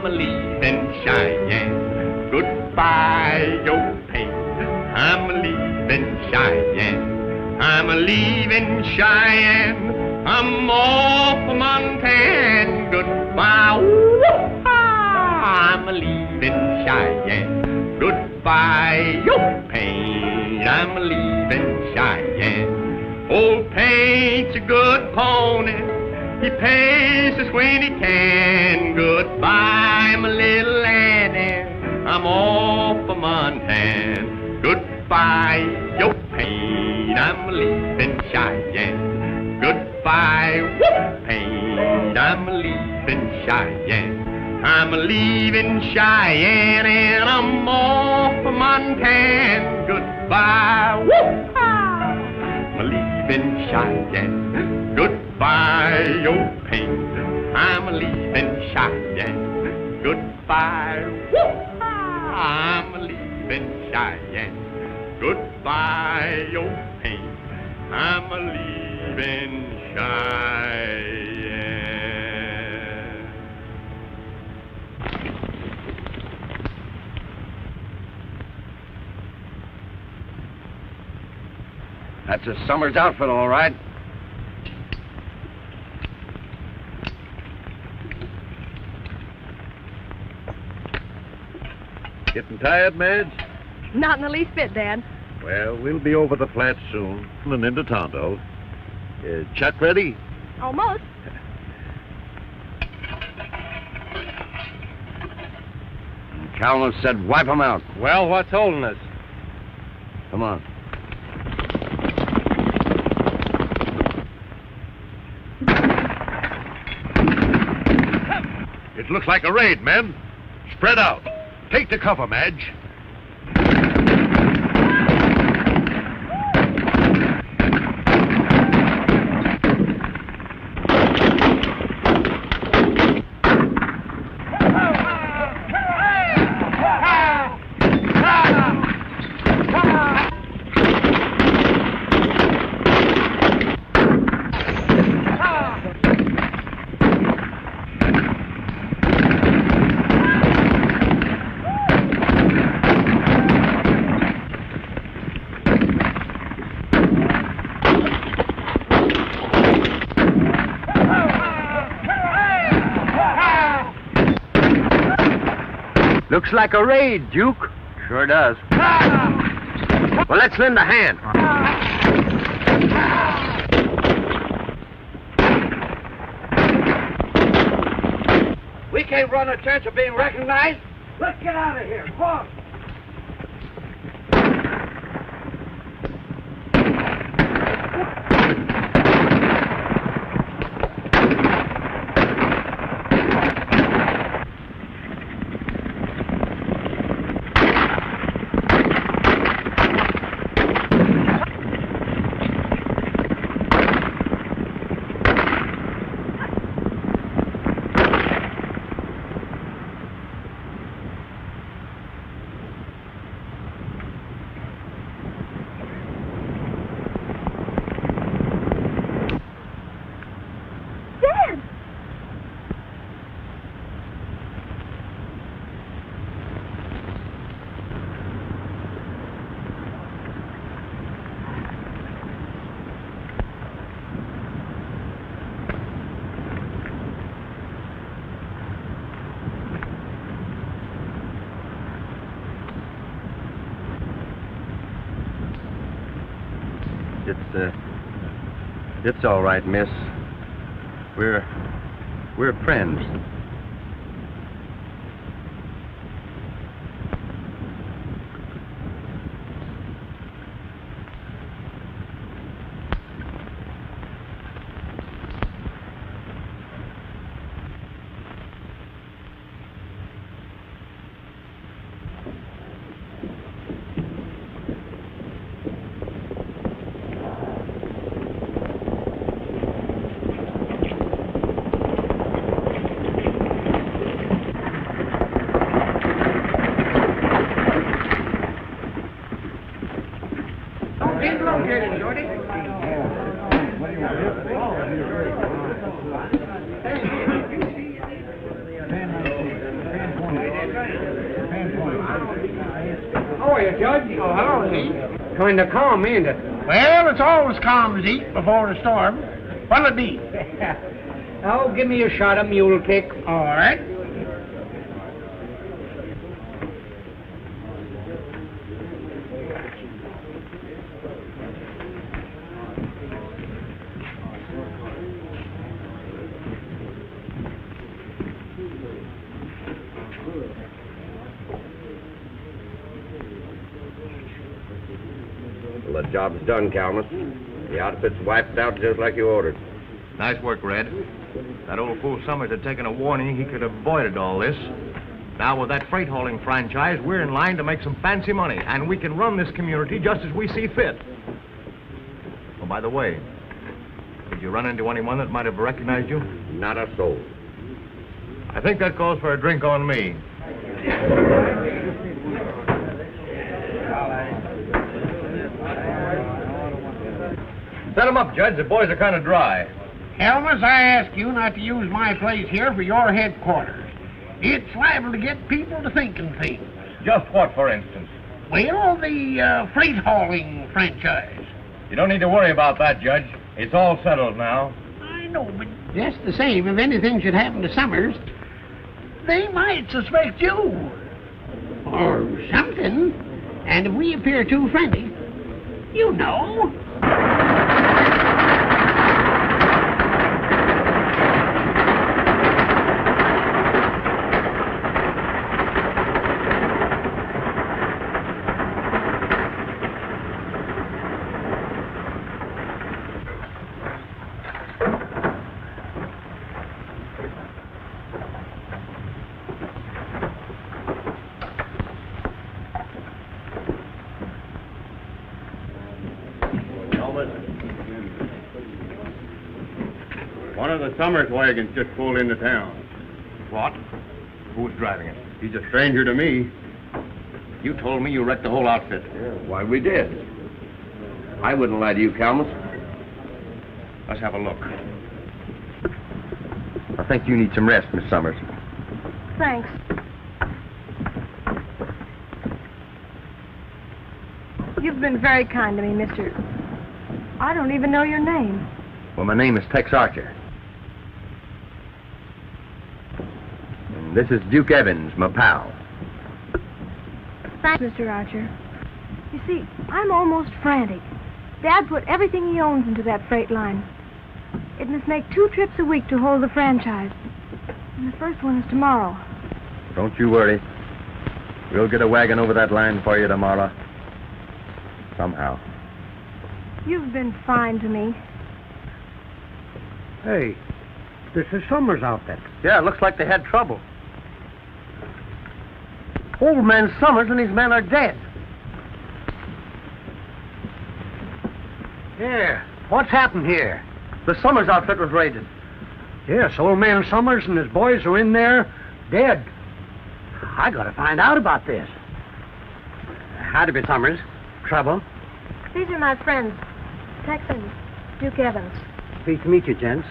I'm leaving Cheyenne. Goodbye, your pain. I'm leaving Cheyenne. I'm leaving Cheyenne. I'm off for Montana. Goodbye. I'm leaving Cheyenne. Goodbye, your pain. I'm leaving Cheyenne. Old Paint's a good pony. He pays us when he can. Goodbye, my little Annie. I'm off for Montana. Goodbye, your pain. I'm leaving Cheyenne. Goodbye, pain. I'm leaving Cheyenne. I'm leaving Cheyenne and I'm off for Montana. Goodbye, I'm leaving Cheyenne. Goodbye, your pain. I'm leaving Cheyenne. Goodbye, I'm leaving Cheyenne. Goodbye, your pain. I'm leaving Cheyenne. That's a summer's outfit, all right. Getting tired, Madge? Not in the least bit, Dad. Well, we'll be over the flats soon and into Tonto. Chuck ready? Almost. Calvin said wipe them out. Well, what's holding us? Come on. It looks like a raid, men. Spread out. Take the cover, Madge. Looks like a raid, Duke. Sure does. Well, let's lend a hand. We can't run a chance of being recognized. Let's get out of here. Come on. It's all right, miss. We're friends. are you, Judge? Oh, hello, Zeke. Kind of calm, ain't it? Well, it's always calm, Zeke, before the storm. What'll it be? Oh, give me a shot of mule kick. All right. Well, the job's done, Calmus. The outfit's wiped out just like you ordered. Nice work, Red. That old fool Summers had taken a warning. He could have avoided all this. Now, with that freight hauling franchise, we're in line to make some fancy money, and we can run this community just as we see fit. Oh, by the way, did you run into anyone that might have recognized you? Not a soul. I think that calls for a drink on me. Set 'em up, Judge. The boys are kind of dry. Helmus, I ask you not to use my place here for your headquarters. It's liable to get people to thinking things. Just what, for instance? Well, the freight hauling franchise. You don't need to worry about that, Judge. It's all settled now. I know, but just the same, if anything should happen to Summers, they might suspect you. Or something. And if we appear too friendly, you know. One of the Summers wagons just pulled into town. What? Who's driving it? He's a stranger to me. You told me you wrecked the whole outfit. Why, we did. I wouldn't lie to you, Calmus. Let's have a look. I think you need some rest, Miss Summers. Thanks. You've been very kind to me, Mr. I don't even know your name. Well, my name is Tex Archer. And this is Duke Evans, my pal. Thanks, Mr. Archer. You see, I'm almost frantic. Dad put everything he owns into that freight line. It must make 2 trips a week to hold the franchise. And the first one is tomorrow. Don't you worry. We'll get a wagon over that line for you tomorrow. Somehow. You've been fine to me. Hey, this is Summers' outfit. Yeah, it looks like they had trouble. Old man Summers and his men are dead. Yeah, what's happened here? The Summers outfit was raided. Yes, old man Summers and his boys are in there, dead. I gotta find out about this. Howdy, Miss Summers. Trouble? These are my friends, Tex and Duke Evans. Pleased to meet you, gents.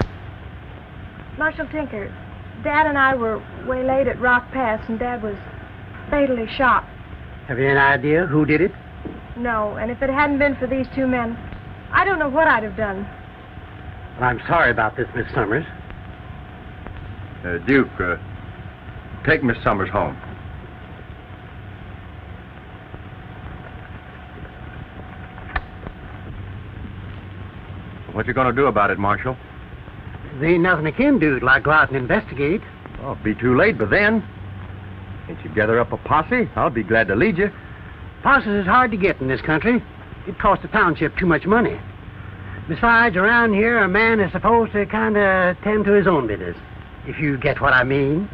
Marshal Tinker, Dad and I were waylaid at Rock Pass, and Dad was fatally shot. Have you any idea who did it? No, and if it hadn't been for these 2 men, I don't know what I'd have done. Well, I'm sorry about this, Miss Summers. Duke, take Miss Summers home. What you gonna do about it, Marshal? There ain't nothing I can do like go out and investigate. Oh, it'll be too late by then. Can't you gather up a posse? I'll be glad to lead you. Posses is hard to get in this country. It costs the township too much money. Besides, around here, a man is supposed to kind of tend to his own business, if you get what I mean.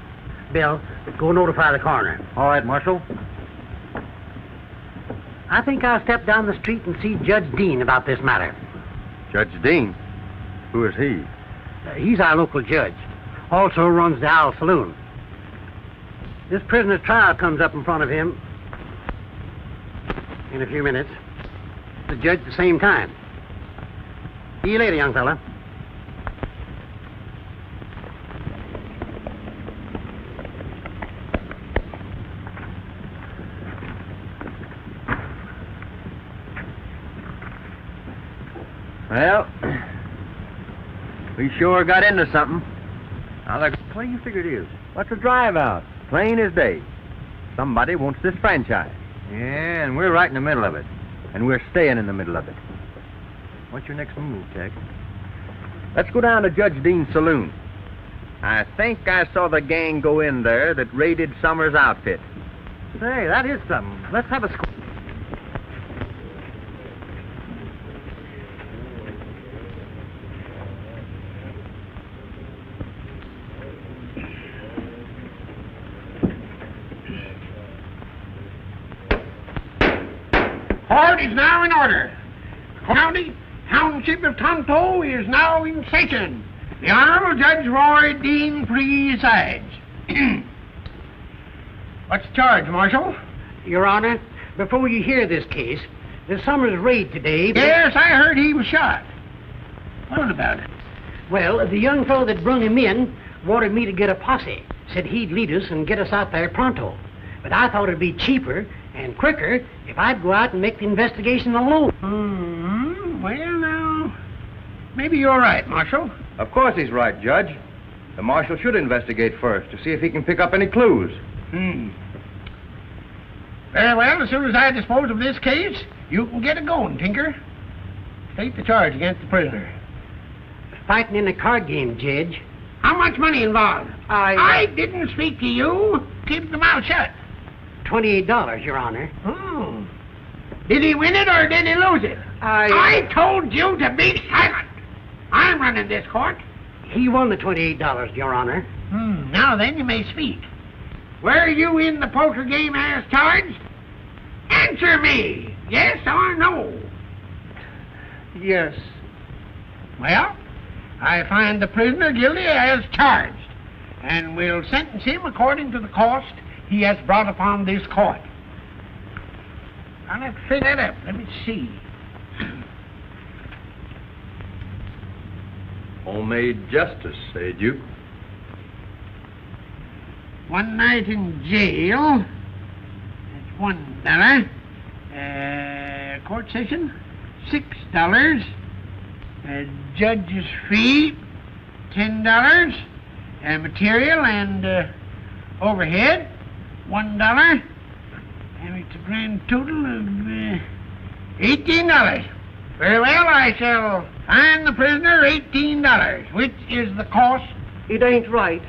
Bill, go notify the coroner. All right, Marshal. I think I'll step down the street and see Judge Dean about this matter. Judge Dean? Who is he? He's our local judge. Also runs the Owl Saloon. This prisoner's trial comes up in front of him in a few minutes. The judge at the same time. See you later, young fella. Well, we sure got into something. Now, what do you figure it is? What's a drive out? Plain as day. Somebody wants this franchise. Yeah, and we're right in the middle of it. And we're staying in the middle of it. What's your next move, Tex? Let's go down to Judge Dean's saloon. I think I saw the gang go in there that raided Summers' outfit. Say, that is something. Let's have a squint. Court is now in order. County Township of Tonto is now in session. The Honorable Judge Roy Dean presides. What's the charge, Marshal? Your Honor, before you hear this case, the Summers raid today... Yes, I heard he was shot. What about it? Well, the young fellow that brung him in wanted me to get a posse. Said he'd lead us and get us out there pronto. But I thought it'd be cheaper and quicker if I'd go out and make the investigation alone. Well, now, maybe you're right, Marshal. Of course he's right, Judge. The marshal should investigate first to see if he can pick up any clues. Very well, as soon as I dispose of this case, you can get it going, Tinker. State the charge against the prisoner. Fighting in a card game, Judge. How much money involved? I didn't speak to you. Keep the mouth shut. $28, Your Honor. Oh. Did he win it or did he lose it? I told you to be silent. I'm running this court. He won the $28, Your Honor. Now then, you may speak. Were you in the poker game as charged? Answer me, yes or no? Yes. Well, I find the prisoner guilty as charged, and will sentence him according to the cost he has brought upon this court. Now, let's fill that up. Let me see. Homemade justice, eh, Duke? 1 night in jail. That's $1. Court session, $6. Judge's fee, $10. Material and overhead, $1. And it's a grand total of $18. Very well, I shall fine the prisoner $18, which is the cost. It ain't right.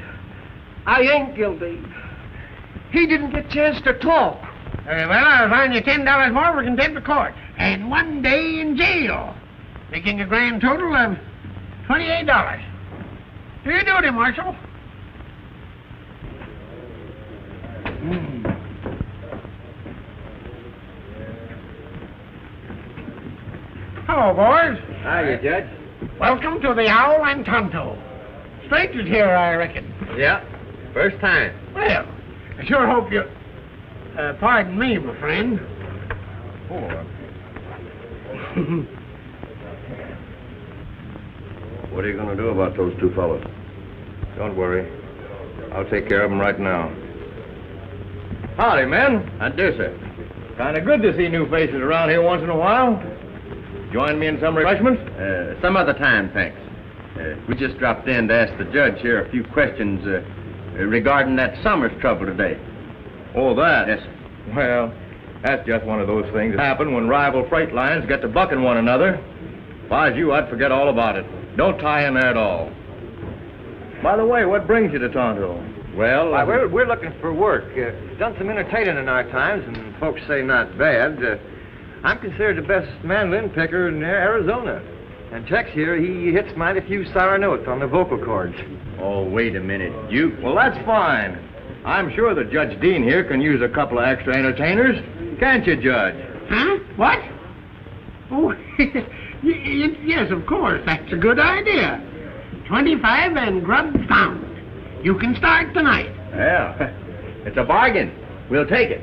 I ain't guilty. He didn't get a chance to talk. Very well, I'll fine you $10 more for contempt of court and 1 day in jail, making a grand total of $28. Do your duty, Marshal. Hello, boys. Hiya, Judge. Welcome to the Owl and Tonto. Strangers here, I reckon. Yeah, first time. Well, I sure hope you... pardon me, my friend. What are you going to do about those two fellows? Don't worry. I'll take care of them right now. Howdy, men. I do, sir. Kind of good to see new faces around here once in a while. Join me in some refreshments? Some other time, thanks. We just dropped in to ask the judge here a few questions regarding that Summers trouble today. Oh, that? Yes, sir. Well, that's just one of those things that happen when rival freight lines get to bucking one another. If I was you, I'd forget all about it. Don't tie in there at all. By the way, what brings you to Tonto? Well, we're looking for work. Done some entertaining in our times, and folks say not bad. I'm considered the best mandolin picker in Arizona. And Tex here, he hits mighty few sour notes on the vocal cords. Oh, wait a minute, Duke. Well, that's fine. I'm sure that Judge Dean here can use a couple of extra entertainers. Can't you, Judge? Huh? What? Oh, yes, of course. That's a good idea. 25 and grub found. You can start tonight. Yeah, it's a bargain. We'll take it.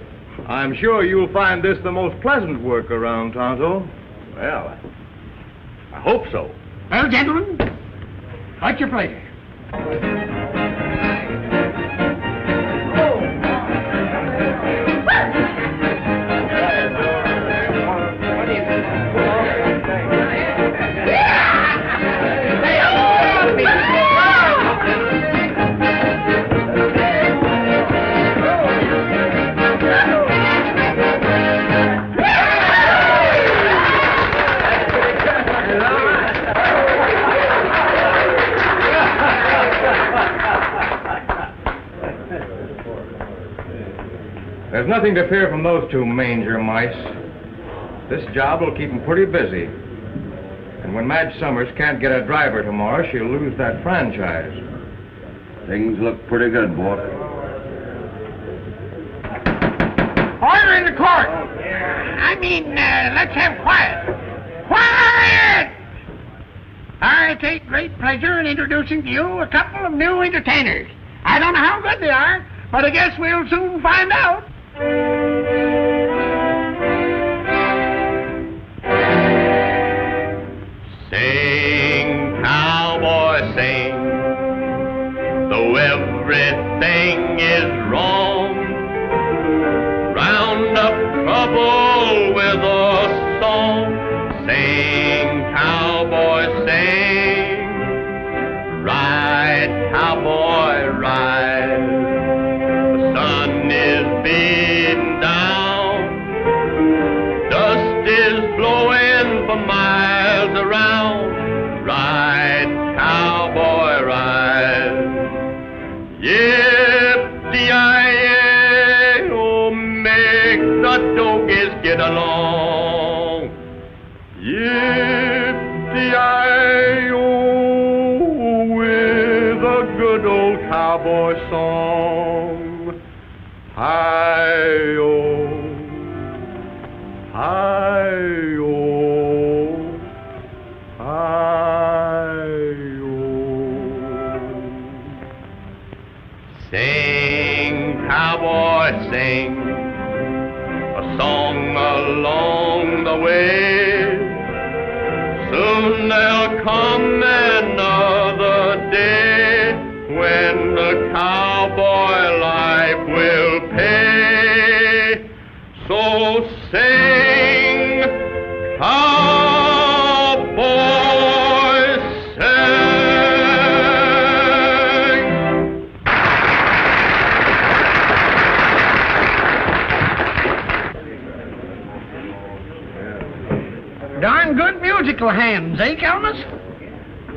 I'm sure you'll find this the most pleasant work around Tonto. Well, I hope so. Well, gentlemen, what's your pleasure? Yeah! There's nothing to fear from those two manger mice. This job will keep them pretty busy. And when Madge Summers can't get a driver tomorrow, she'll lose that franchise. Things look pretty good, boy. Order in the court. Let's have quiet. Quiet! I take great pleasure in introducing to you a couple of new entertainers. I don't know how good they are, but I guess we'll soon find out. Sing, cowboy, sing, though everything is wrong. Round up trouble with a song. Sing, cowboy, sing. Ride, cowboy, ride. The sun is beating down. Dust is blowing for miles around. Ride, cowboy, ride. Yip-de-I-yi, oh, make the doggies get along. Yip-de-I-yi, with a good old cowboy song. Hi-yo, hi-yo, hi-yo. Sing, cowboy, sing a song along the way. Soon there'll come another day when the cowboy life will pay. So sing, cowboy, sing. Darn good musical hands, eh, Calmus?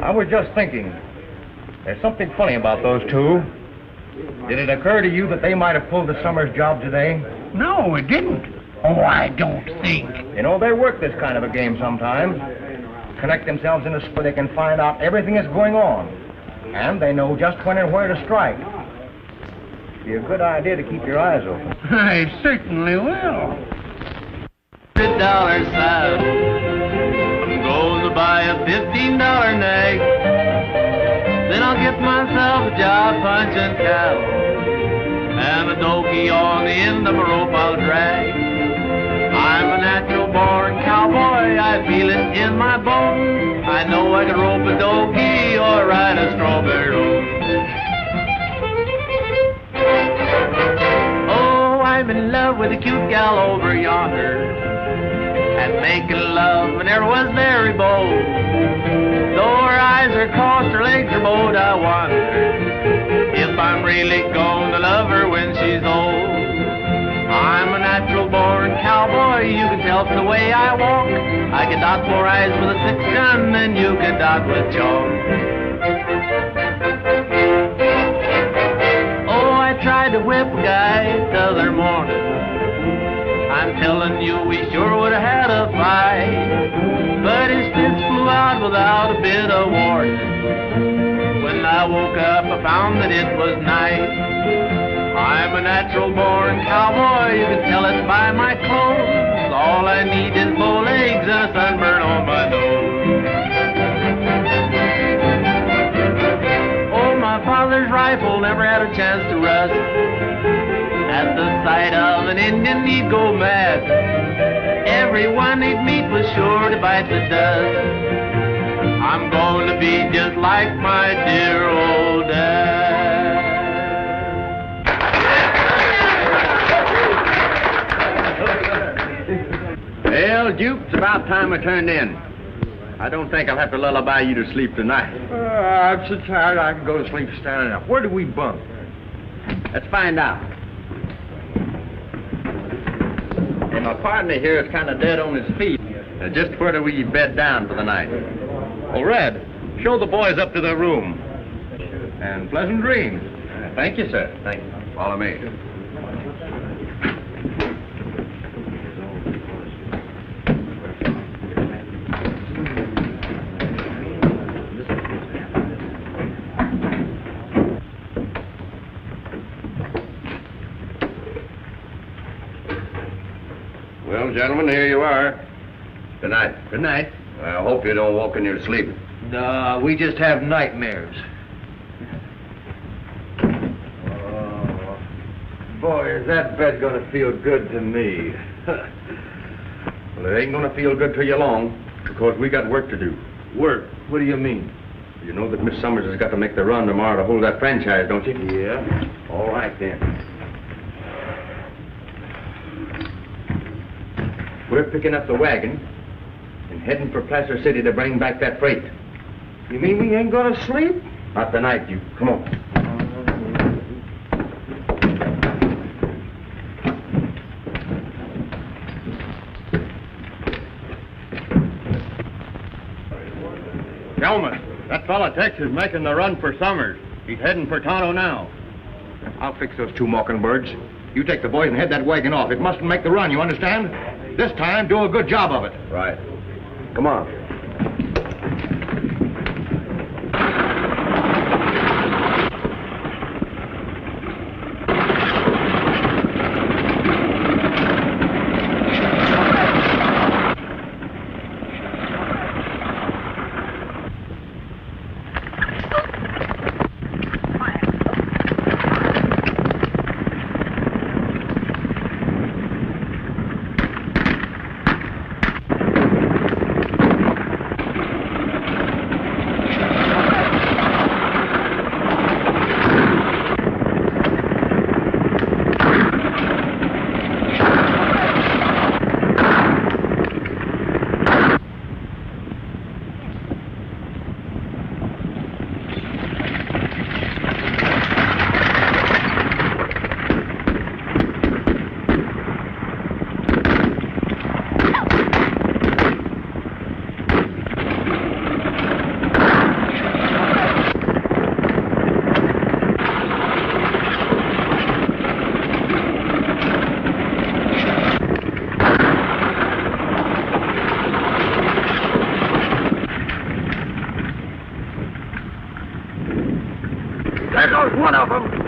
I was just thinking, there's something funny about those two. Did it occur to you that they might have pulled the Summers job today? No, it didn't. Oh, I don't think. You know, they work this kind of a game sometimes. Connect themselves in a split, they can find out everything that's going on. And they know just when and where to strike. Be a good idea to keep your eyes open. I certainly will. $100 saddle. I'm going to buy a $15 nag. Then I'll get myself a job punching cattle. And a donkey on the end of a rope I'll drag. I'm a natural born cowboy, I feel it in my bones. I know I can rope a donkey or ride a strawberry road. Oh, I'm in love with a cute gal over yonder, and making love and there was very bold. Though her eyes are crossed, her legs are bowed, I wonder if I'm really going to love her when she's old. I'm a natural born cowboy, you can tell from the way I walk. I can dot 4 eyes with a 6-gun, and you can dot with chalk. Oh, I tried to whip a guy the other morning. I'm telling you, we sure would have had a fight. But his fist flew out without a bit of warning. When I woke up, I found that it was night. I'm a natural born cowboy, you can tell it by my clothes. All I need is bow legs and a sunburn on my nose. Oh, my father's rifle never had a chance to rust. At the sight of an Indian, he'd go mad. Everyone he'd meet was sure to bite the dust. I'm going to be just like my dear old dad. Well, Duke, it's about time I turned in. I don't think I'll have to lullaby you to sleep tonight. I'm so tired I can go to sleep standing up. Where do we bunk? Let's find out. Hey, my partner here is kind of dead on his feet. Just where do we bed down for the night? Well, Red, show the boys up to their room. And pleasant dreams. Thank you, sir. Thank you. Follow me. Well, gentlemen, here you are. Good night. Good night. I hope you don't walk in your sleep. No, we just have nightmares. Boy, is that bed gonna feel good to me. Well, it ain't gonna feel good to you long, because we got work to do. Work? What do you mean? You know that Miss Summers has got to make the run tomorrow to hold that franchise, don't you? Yeah. All right, then. We're picking up the wagon and heading for Placer City to bring back that freight. You mean we ain't gonna sleep? Not tonight, you. Come on. Gentlemen, that fella Tex is making the run for Summers. He's heading for Tonto now. I'll fix those two mockingbirds. You take the boys and head that wagon off. It mustn't make the run, you understand? This time, do a good job of it. Right. Come on. One of them.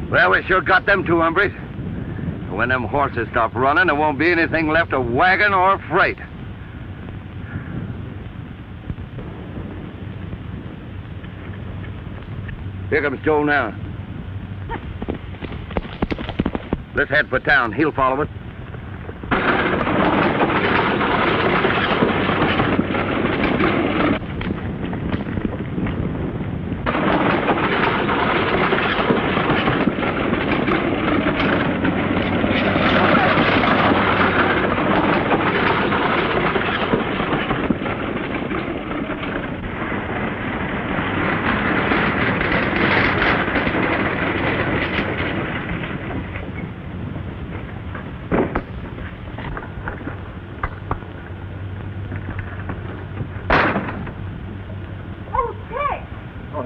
Well, we sure got them two hombres. When them horses stop running, there won't be anything left of wagon or freight. Here comes Joe now. Let's head for town. He'll follow us.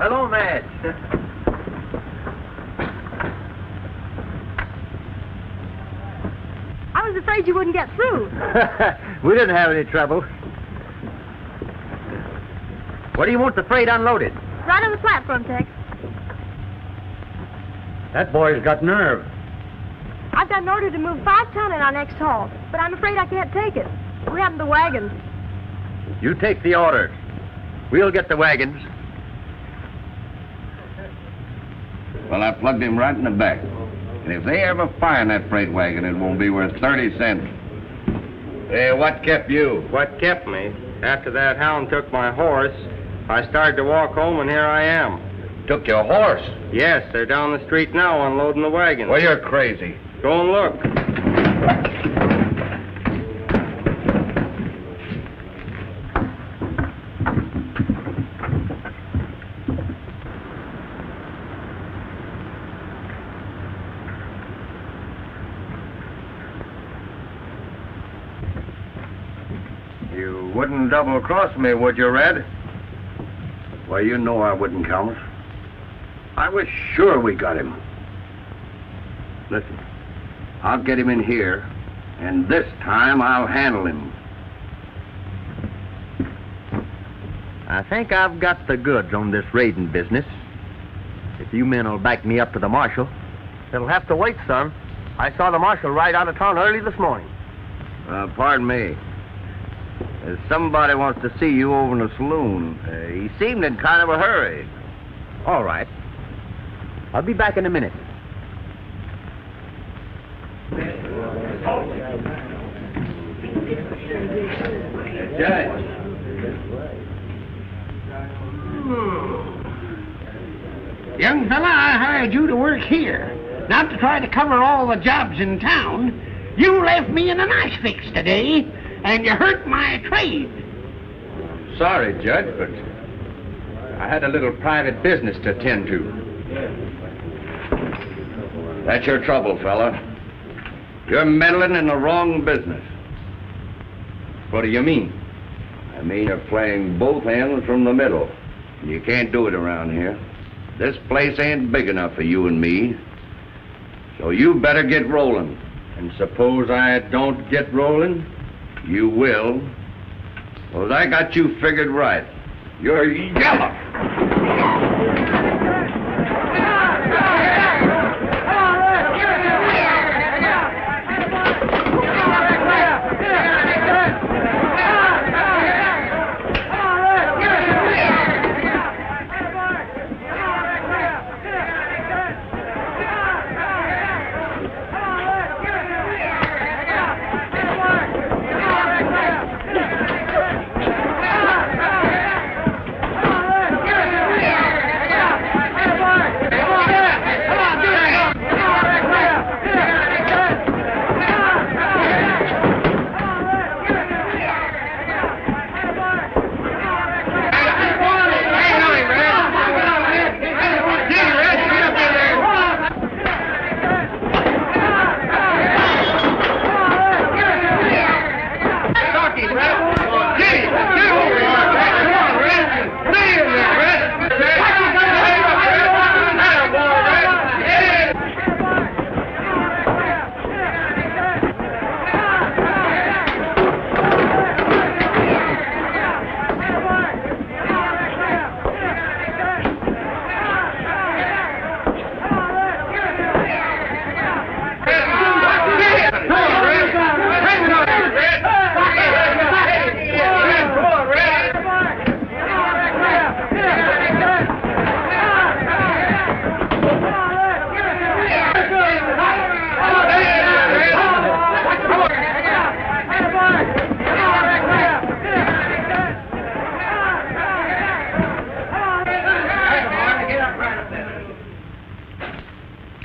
Hello, Madge. I was afraid you wouldn't get through. We didn't have any trouble. What do you want the freight unloaded? Right on the platform, Tex. That boy's got nerve. I've got an order to move 5 ton in our next haul, but I'm afraid I can't take it. What happened to the wagons? You take the order. We'll get the wagons. Well, I plugged him right in the back. And if they ever find that freight wagon, it won't be worth 30 cents. Hey, what kept you? What kept me? After that hound took my horse, I started to walk home, and here I am. Took your horse? Yes, they're down the street now unloading the wagon. Well, you're crazy. Go and look. You wouldn't double-cross me, would you, Red? Well, you know I wouldn't, Count. I was sure we got him. Listen, I'll get him in here, and this time I'll handle him. I think I've got the goods on this raiding business. If you men will back me up to the marshal. It'll have to wait, son. I saw the marshal ride out of town early this morning. Pardon me. Somebody wants to see you over in the saloon. He seemed in kind of a hurry. All right. I'll be back in a minute. Judge. Young fella, I hired you to work here, not to try to cover all the jobs in town. You left me in a nice fix today, and you hurt my trade. Sorry, Judge, but I had a little private business to attend to. That's your trouble, fella. You're meddling in the wrong business. What do you mean? I mean you're playing both ends from the middle. You can't do it around here. This place ain't big enough for you and me. So you better get rolling. And suppose I don't get rolling? You will. Well, I got you figured right. You're yellow.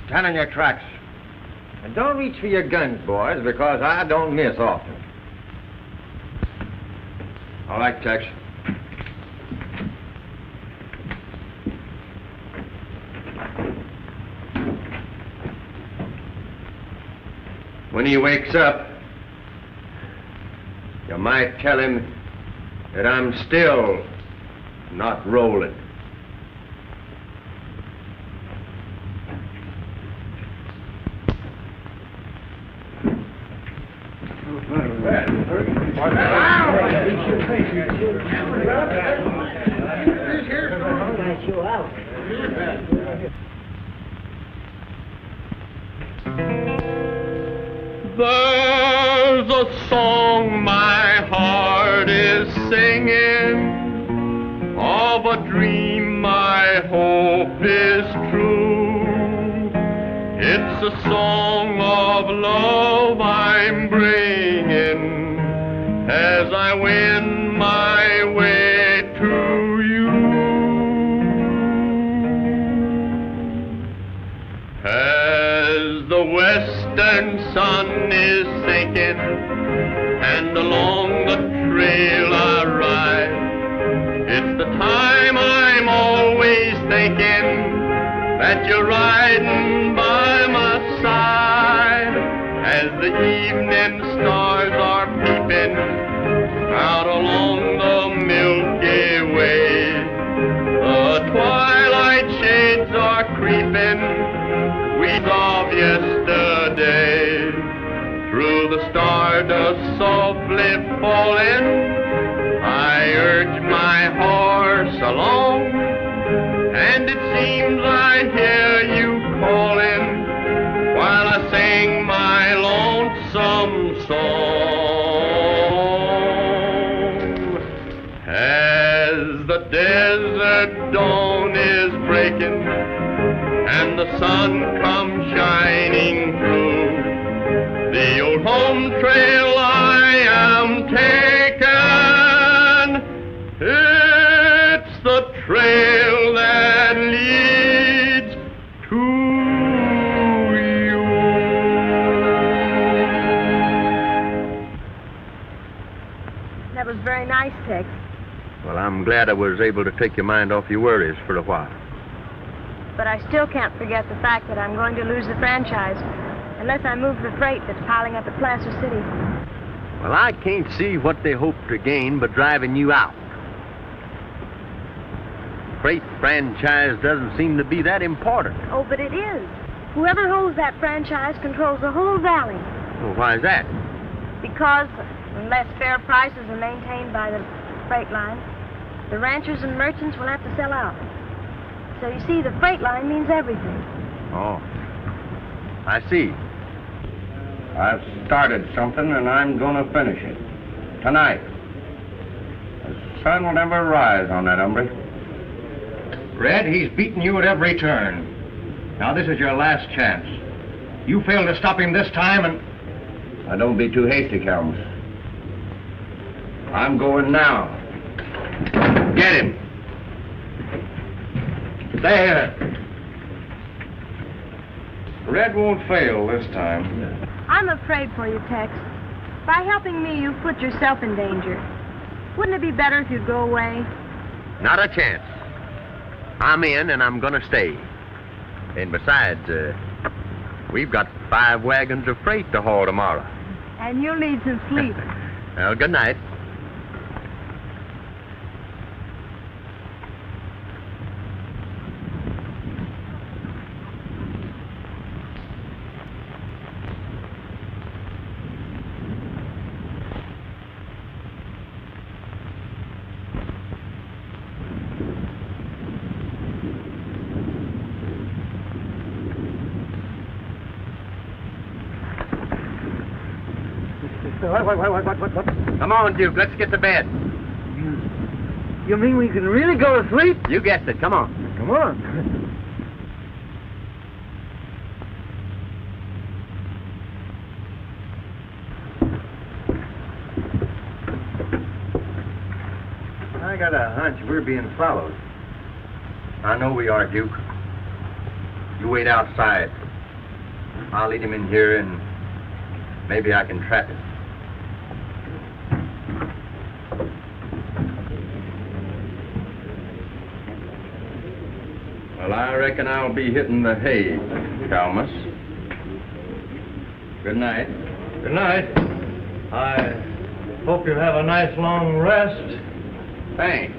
Stand on your tracks. And don't reach for your guns, boys, because I don't miss often. All right, Tex. When he wakes up, you might tell him that I'm still not rolling. There's a song my heart is singing, of a dream my hope is true. It's a song of love I'm bringing as I win my way to you. As the west eastern sun is sinking, and along the trail I ride. It's the time I'm always thinking that you're riding by my side, as the evening stars are peeping out along the Milky Way. The twilight shades are creeping, weeds of yesterday. Through the stardust softly falling, I urge my horse along, and it seems I hear you calling while I sing my lonesome song. As the desert dawn is breaking and the sun comes shining through, the old home trail I am taking, it's the trail that leads to you. That was very nice, Tex. Well, I'm glad I was able to take your mind off your worries for a while. But I still can't forget the fact that I'm going to lose the franchise unless I move the freight that's piling up at Placer City. Well, I can't see what they hope to gain but driving you out. Freight franchise doesn't seem to be that important. Oh, but it is. Whoever holds that franchise controls the whole valley. Well, why is that? Because unless fair prices are maintained by the freight line, the ranchers and merchants will have to sell out. So you see, the freight line means everything. Oh, I see. I've started something, and I'm going to finish it. Tonight. The sun will never rise on that hombre. Red, he's beaten you at every turn. Now, this is your last chance. You fail to stop him this time, and... Now, don't be too hasty, Calmus. I'm going now. Get him. There. Red won't fail this time. I'm afraid for you, Tex. By helping me, you've put yourself in danger. Wouldn't it be better if you'd go away? Not a chance. I'm in, and I'm going to stay. And besides, we've got 5 wagons of freight to haul tomorrow. And you'll need some sleep. Well, good night. What? Come on, Duke. Let's get to bed. You mean we can really go to sleep? You guessed it. Come on. Come on. I got a hunch we're being followed. I know we are, Duke. You wait outside. I'll lead him in here, and maybe I can trap him. Well, I reckon I'll be hitting the hay, Calmus. Good night. Good night. I hope you have a nice long rest. Thanks.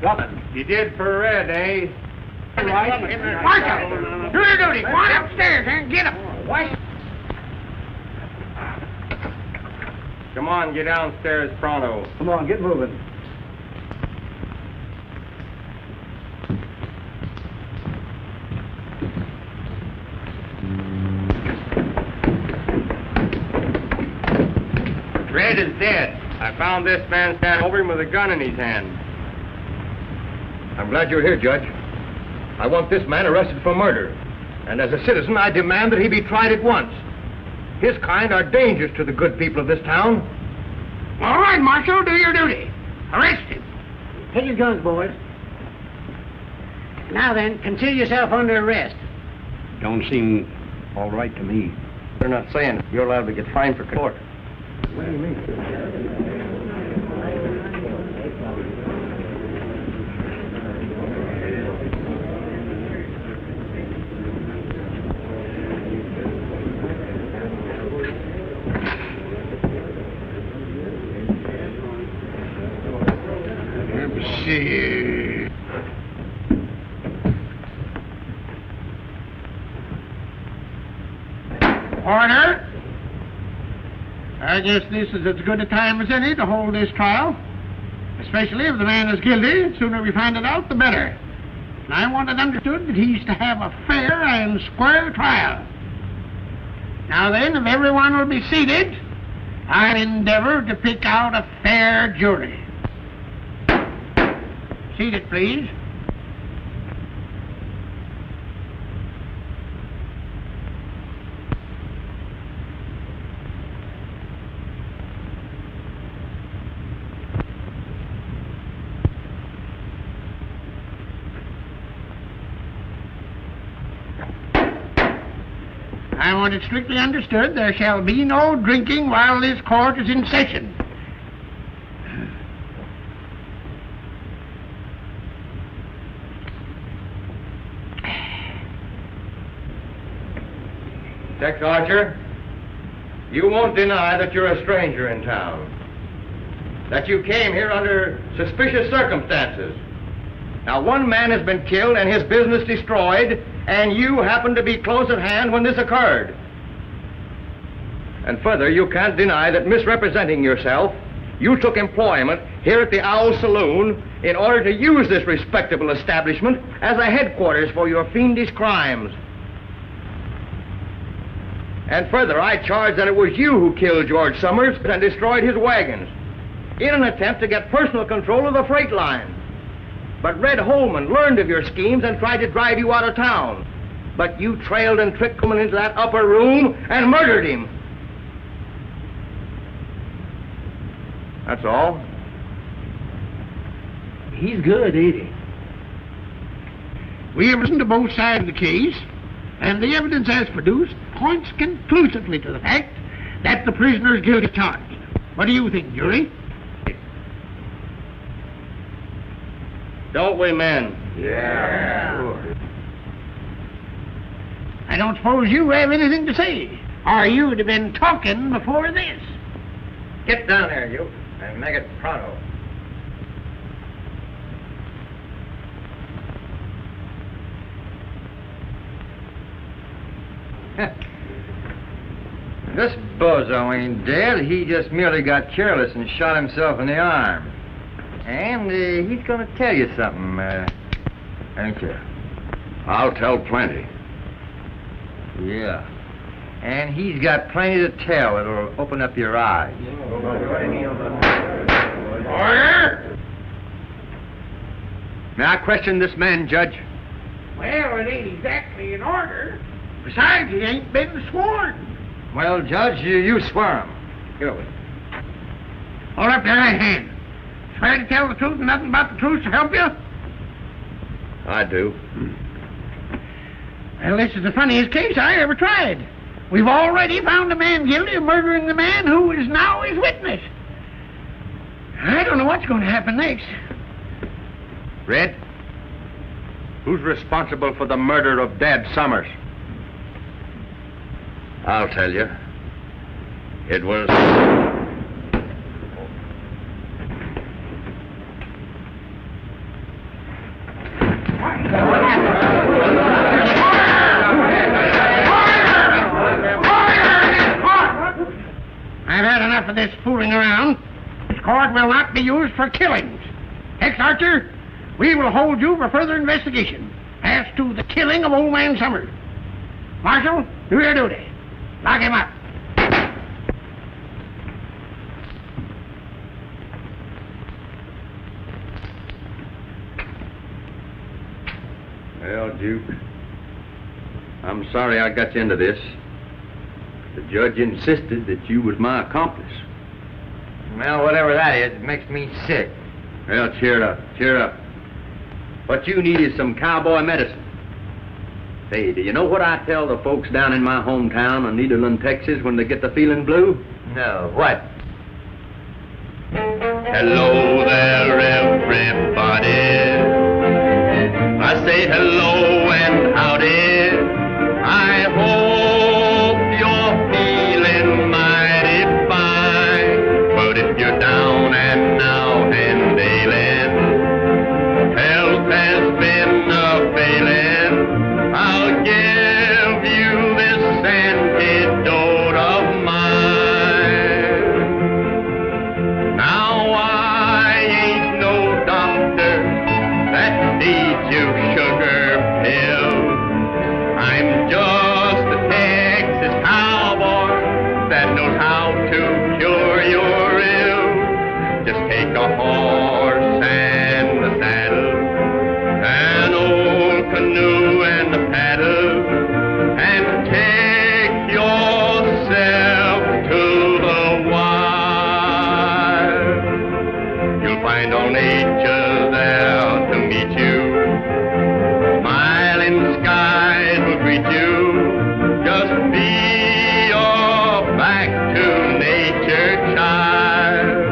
Nothing. You did for Red, eh? Marshal, do your duty. Go on upstairs and get him. Come on, get downstairs pronto. Come on, get moving. Red is dead. I found this man standing over him with a gun in his hand. I'm glad you're here, Judge. I want this man arrested for murder. And as a citizen, I demand that he be tried at once. His kind are dangerous to the good people of this town. All right, Marshal, do your duty. Arrest him. Take your guns, boys. Now then, consider yourself under arrest. Don't seem all right to me. They're not saying you're allowed to get fined for court. What do you mean? See. Order. I guess this is as good a time as any to hold this trial. Especially if the man is guilty. The sooner we find it out, the better. And I want it understood that he's to have a fair and square trial. Now then, if everyone will be seated, I'll endeavor to pick out a fair jury. Seated, please. I want it strictly understood there shall be no drinking while this court is in session. Tex Archer, you won't deny that you're a stranger in town. That you came here under suspicious circumstances. Now, one man has been killed and his business destroyed, and you happened to be close at hand when this occurred. And further, you can't deny that misrepresenting yourself, you took employment here at the Owl Saloon in order to use this respectable establishment as a headquarters for your fiendish crimes. And further, I charge that it was you who killed George Summers and destroyed his wagons in an attempt to get personal control of the freight line. But Red Holman learned of your schemes and tried to drive you out of town. But you trailed and tricked Holman into that upper room and murdered him. That's all. He's good, ain't he? We have listened to both sides of the case, and the evidence as produced points conclusively to the fact that the prisoner is guilty charged. What do you think, jury? Don't we, men? Yeah. Sure. I don't suppose you have anything to say, or you'd have been talking before this. Get down there, you, and make it pronto. This bozo ain't dead. He just merely got careless and shot himself in the arm. And he's going to tell you something, ain't you? I'll tell plenty. Yeah. And he's got plenty to tell. It'll open up your eyes. Order! May I question this man, Judge? Well, it ain't exactly in order. Besides, he ain't been sworn. Well, Judge, you swear him. Get over it. Hold up your right hand. Swear to tell the truth and nothing but the truth to help you? I do. Well, this is the funniest case I ever tried. We've already found a man guilty of murdering the man who is now his witness. I don't know what's going to happen next. Red, who's responsible for the murder of Dad Summers? I'll tell you. It was... had enough of this fooling around. This court will not be used for killings. Tex Archer, we will hold you for further investigation as to the killing of old man Summers. Marshal, do your duty. Lock him up. Well, Duke, I'm sorry I got you into this. The judge insisted that you was my accomplice. Well, whatever that is, it makes me sick. Well, cheer up, cheer up. What you need is some cowboy medicine. Say, do you know what I tell the folks down in my hometown of Nederland, Texas, when they get the feeling blue? No, what? Hello there, everybody. I say hello and howdy. I hope you're feeling mighty fine. But if you're down and out and ailing, health has been a failing, I'll give you this antidote of mine. Now I ain't no doctor that needs you sugar pill. I'm just a Texas cowboy that knows how to cure your ill. Just take a horse and a saddle, an old canoe and a paddle, and take yourself to the wild. You'll find all nature there to meet you. Smiling skies will greet you. Just be your back to nature, child.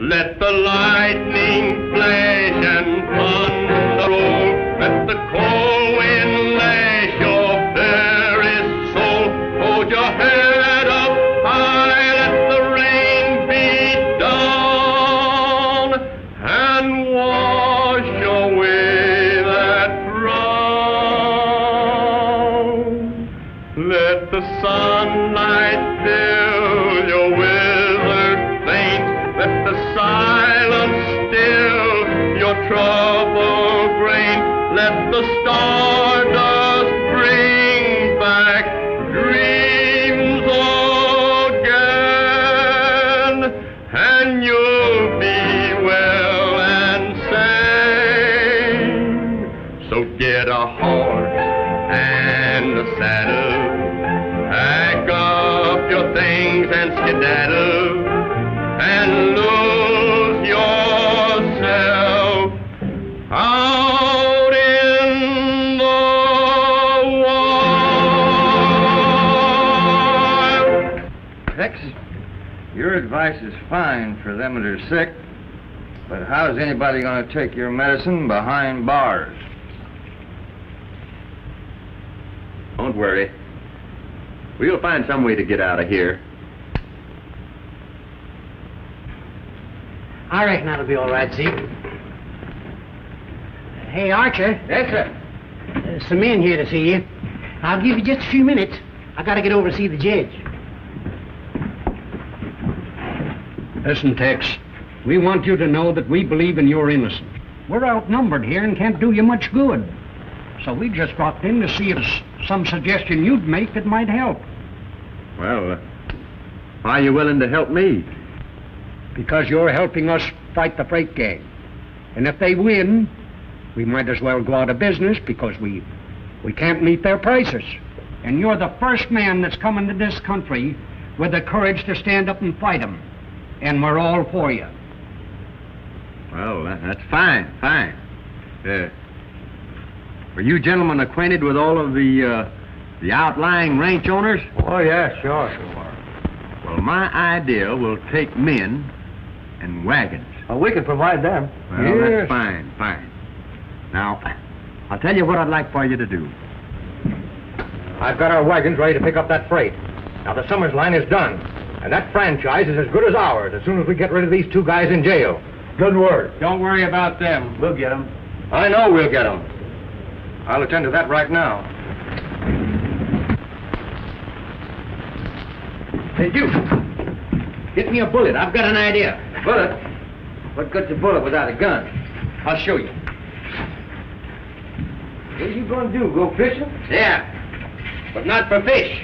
Let the lightning flash and thunder roll. Let the cold wind lash your very soul. Hold your head up high. Let the rain beat down and wash away that frown. Let the sunlight fill your withered veins. Let the silence still your troubled brain. Let the stardust bring back dreams again, and you'll be well and sane. So get a horse and a saddle, pack up your things and skedaddle, and lose yourself out in the wild. Tex, your advice is fine for them that are sick, but how's anybody going to take your medicine behind bars? Don't worry. We'll find some way to get out of here. I reckon that'll be all right, Zeke. Hey, Archer. Yes, sir. There's some men here to see you. I'll give you just a few minutes. I gotta get over to see the judge. Listen, Tex, we want you to know that we believe in your innocence. We're outnumbered here and can't do you much good. So we just dropped in to see if there's some suggestion you'd make that might help. Well, why are you willing to help me? Because you're helping us fight the freight gang. And if they win, we might as well go out of business because we can't meet their prices. And you're the first man that's come into this country with the courage to stand up and fight them. And we're all for you. Well, that's fine, fine. Were you gentlemen acquainted with all of the outlying ranch owners? Oh, yeah, sure. Well, my idea will take men and wagons. Well, we can provide them. Well, that's fine, fine. Now, I'll tell you what I'd like for you to do. I've got our wagons ready to pick up that freight. Now, the Summers line is done, and that franchise is as good as ours as soon as we get rid of these two guys in jail. Good word. Don't worry about them. We'll get them. I know we'll get them. I'll attend to that right now. Hey, Duke. Get me a bullet. I've got an idea. Bullet? What good's a bullet without a gun? I'll show you. What are you going to do, go fishing? Yeah, but not for fish.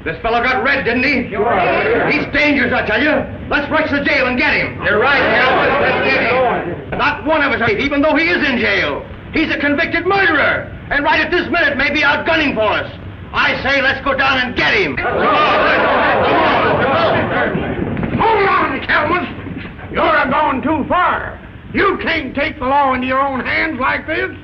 This fellow got red, didn't he? He's dangerous, I tell you. Let's rush the jail and get him. You're right, Calvin. Let's get him. Not one of us, even though he is in jail. He's a convicted murderer. And right at this minute may be out gunning for us. I say let's go down and get him. Hold on, Calvin. You're going too far. You can't take the law into your own hands like this.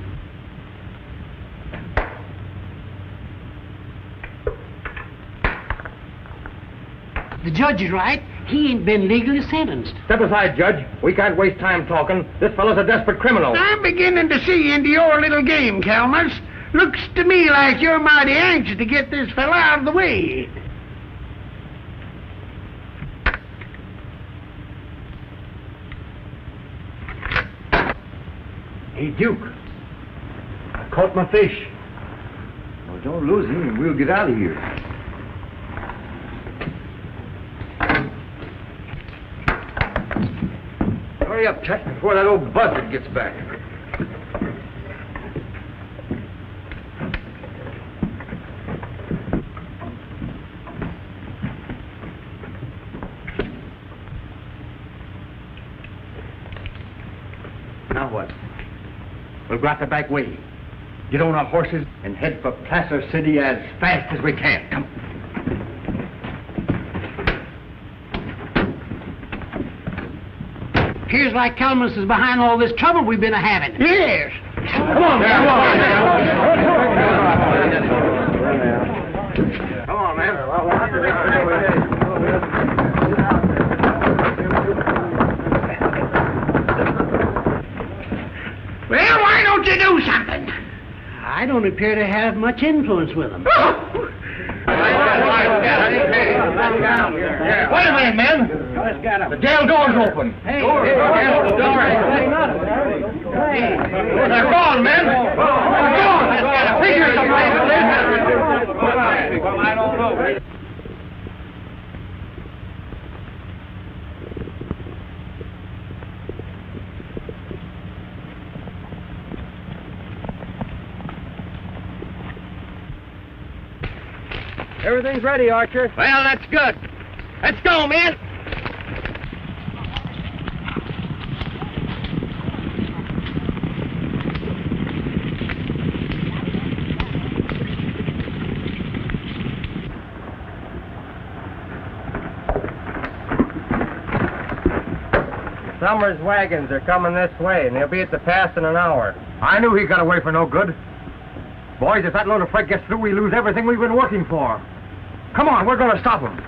The judge is right. He ain't been legally sentenced. Step aside, Judge. We can't waste time talking. This fellow's a desperate criminal. I'm beginning to see into your little game, Calmus. Looks to me like you're mighty anxious to get this fella out of the way. Hey, Duke. I caught my fish. Well, don't lose him and we'll get out of here. Hurry up, Chet, before that old buzzard gets back. Now what? We'll go out the back way, get on our horses, and head for Placer City as fast as we can. Come. Appears like Calmus is behind all this trouble we've been a-having. Yes. Come on, man. Come on, man. Well, why don't you do something? I don't appear to have much influence with him. Wait a minute, men. The jail door's open. Hey, They're gone, men. They're gone. Figure something. I don't know. Everything's ready, Archer. Well, that's good. Let's go, man. Summers' wagons are coming this way, and they'll be at the pass in an hour. I knew he got away for no good. Boys, if that load of freight gets through, we lose everything we've been working for. Come on, we're going to stop him.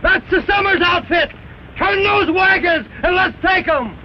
That's the Summers outfit! Turn those wagons and let's take them!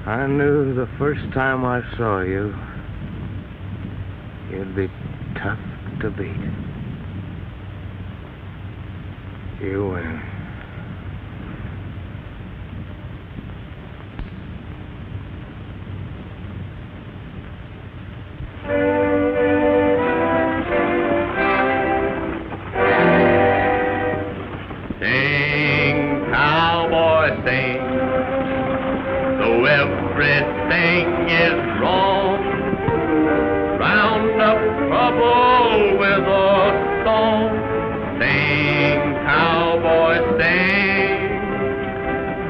I knew the first time I saw you, you'd be tough to beat. You win. Sing, cowboy, sing, though everything is wrong. Round up trouble with a song. Sing, cowboy, sing,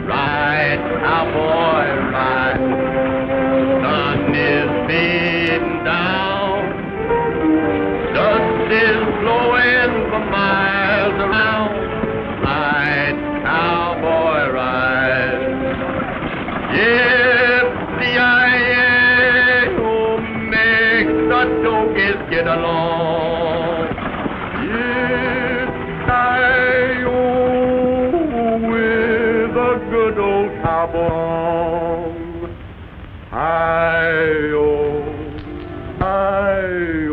ride, cowboy, ride. Sun is beating down, dust is blowing for miles around. Ride, cowboy, ride. Yippee-yi-yi, who makes the donkeys get along? Yippee-yi-yi, with a good old cowboy. Hi-yo, hi-yo.